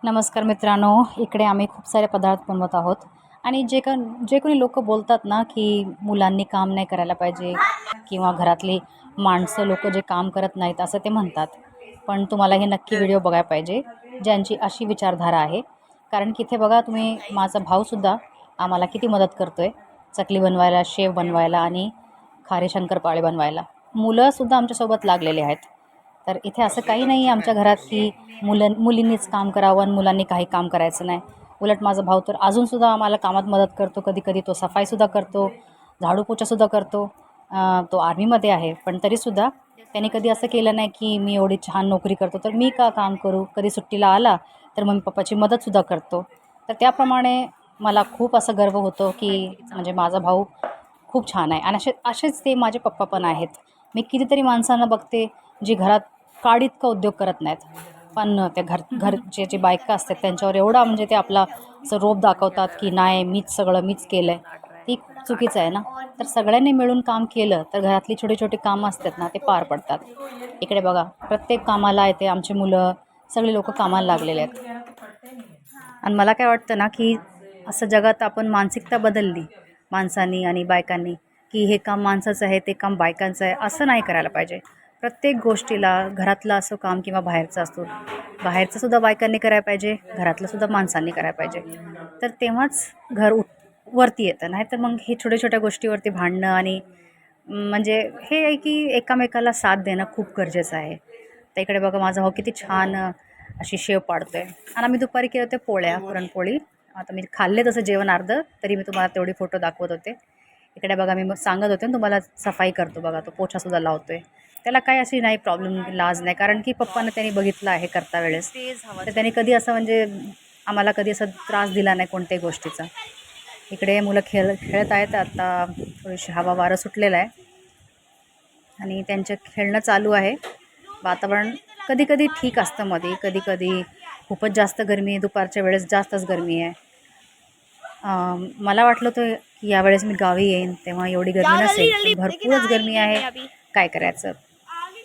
नमस्कार मित्रांनो, इकडे आम्ही खूप सारे पदार्थ बनवत आहोत आणि जे कोणी लोक बोलतात ना की मुलांनी काम नाही करायला पाहिजे किंवा घरातली माणसं लोक जे काम करत नाहीत असं ते म्हणतात. पण तुम्हाला हे नक्की व्हिडिओ बघायला पाहिजे ज्यांची अशी विचारधारा आहे. कारण की इथे बघा तुम्ही, माझा भाऊसुद्धा आम्हाला किती मदत करतो आहे चकली बनवायला, शेव बनवायला आणि खारे शंकरपाळे बनवायला. मुलंसुद्धा आमच्यासोबत लागलेले आहेत. तर इथे असं काही नाही आहे आमच्या घरात की मुलींनीच काम करावं आणि मुलांनी काही काम करायचं नाही. उलट माझा भाऊ तर अजूनसुद्धा आम्हाला कामात मदत करतो. कधी कधी तो सफाईसुद्धा करतो, झाडू पोछासुद्धा करतो. तो आर्मीमध्ये आहे, पण तरीसुद्धा त्याने कधी असं केलं नाही की मी एवढी छान नोकरी करतो तर मी का काम करू. कधी सुट्टीला आला तर मम्मी पप्पाची मदतसुद्धा करतो. तर त्याप्रमाणे मला खूप असं गर्व होतो की म्हणजे माझा भाऊ खूप छान आहे. आणि असेच ते माझे पप्पा पण आहेत. मी कितीतरी माणसांना बघते जी घरात काडीत का उद्योग करत नाहीत, पण त्या घरचे जे बायका असतात त्यांच्यावर एवढा म्हणजे ते आपला असं रोप दाखवतात की नाही मीच सगळं मीच केलं आहे. ती चुकीचं आहे ना. तर सगळ्यांनी मिळून काम केलं तर घरातली छोटी छोटी कामं असतात ना ते पार पडतात. इकडे बघा, प्रत्येक कामाला येते आमची मुलं, सगळे लोक कामाला लागलेले आहेत. आणि मला काय वाटतं ना की असं जगात आपण मानसिकता बदलली माणसांनी आणि बायकांनी की हे काम माणसाचं आहे ते काम बायकांचं आहे असं नाही करायला पाहिजे. प्रत्येक गोष्टीला घरातलं असो काम किंवा बाहेरचं असो, बाहेरचंसुद्धा बायकांनी करायला पाहिजे, घरातलंसुद्धा माणसांनी करायला पाहिजे. तर तेव्हाच घर वरती येतं. नाही तर मग हे छोट्या छोट्या गोष्टीवरती भांडणं आणि म्हणजे हे आहे की एकामेकाला साथ देणं खूप गरजेचं आहे. तर इकडे बघा माझा भाऊ किती छान अशी शेव पाडतो आहे. आणि आम्ही दुपारी केलं होते पोळ्या, पुरणपोळी. आता मी खाल्ले तसं जेवण अर्धं, तरी मी तुम्हाला तेवढी फोटो दाखवत होते. इकडे बघा मी मग सांगत होते ना तुम्हाला, सफाई करतो बघा, तो पोछासुद्धा लावतो आहे. त्याला काही अशी नाही प्रॉब्लेम, लाज नाही. कारण की पप्पांना त्यांनी बघितलं आहे करता वेळेस. तर त्यांनी कधी असं म्हणजे आम्हाला कधी असा त्रास दिला नाही कोणत्याही गोष्टीचा. इकडे मुलं खेळत आहेत. आता थोडीशी हवा वारं सुटलेलं आहे आणि त्यांचं खेळणं चालू आहे. वातावरण कधी कधी ठीक असतं, मध्ये कधी कधी खूपच जास्त गरमी आहे, दुपारच्या वेळेस जास्तच गरमी आहे. मला वाटलं होतं की यावेळेस मी गावी येईन तेव्हा एवढी गरमी नसेल, पण भरपूरच गरमी आहे. काय करायचं.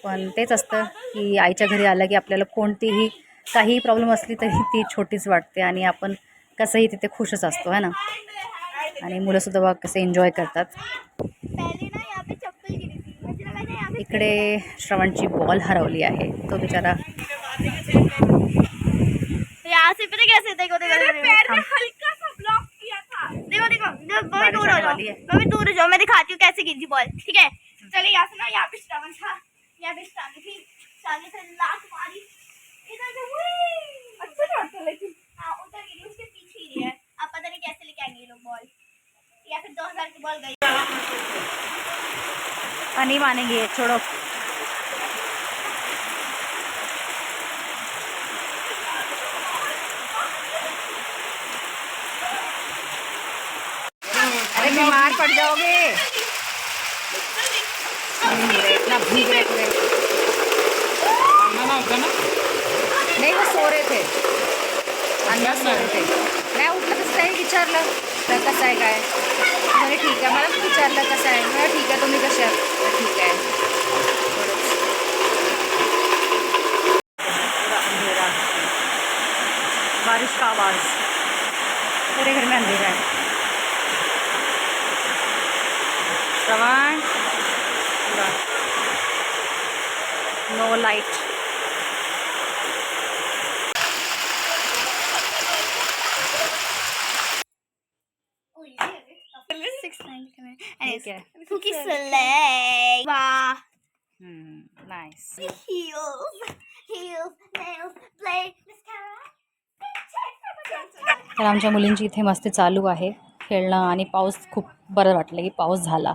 पण तेच असतं की आईच्या घरी आलं की आपल्याला कोणतीही काहीही प्रॉब्लेम असली तरी ती छोटीच वाटते आणि आपण कसंही तिथे खुशच असतो है ना. आणि मुलंसुद्धा बघा कसे एन्जॉय करतात. इकडे श्रवणची बॉल हरवली आहे, तो बिचारा यहाँ से पता कैसे, देखो देखो देखो हल्का सा ब्लॉक किया था। देखो देखो मैं दूर हो जाओ, मैं दूर हो जाओ, मैं दिखाती हूँ कैसे गिरी थी बॉल। ठीक है चलिए, यहाँ से ना, यहाँ पे श्रवण था, यहाँ पे श्रावणी थी, श्रावणी से लात मारी इधर से, अच्छा था लेकिन हाँ उधर गिरी, उसके पीछे ही है। अब पता नहीं कैसे लेके आएंगे ये लोग बॉल, या फिर 2000 की बॉल गई। नहीं मानेंगे, छोड़ो। अरे बीमार पड़ जाओगे, इतना भीग रहे थे। नहीं वो सो रहे थे, अंदर सो रहे थे. नाही उठलं तसं त्यांनी विचारलं तर कसं आहे काय. म्हणे ठीक आहे. मला विचारलं कसं आहे, मला ठीक आहे, तुम्ही कसे आहात. ठीक आहे. पूरा अंधेरा, बारिश का आवाज़, पूरे घर में अंधेरा है. श्रवण, पूरा नो लाइट. नाइस. तर आमच्या मुलींची इथे मस्ती चालू आहे, खेळणं. आणि पाऊस खूप बरं वाटलं की पाऊस झाला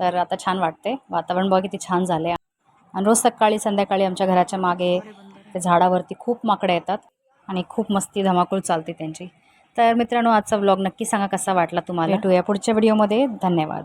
तर आता छान वाटते. वातावरण बघा किती छान झाले. आणि रोज सकाळी संध्याकाळी आमच्या घराच्या मागे ते झाडावरती खूप माकडे येतात आणि खूप मस्ती धमाकूळ चालते त्यांची. तर मित्रांनो, आजचा व्लॉग नक्की सांगा कसा वाटला तुम्हाला. भेटूया पुढच्या व्हिडिओमध्ये. धन्यवाद.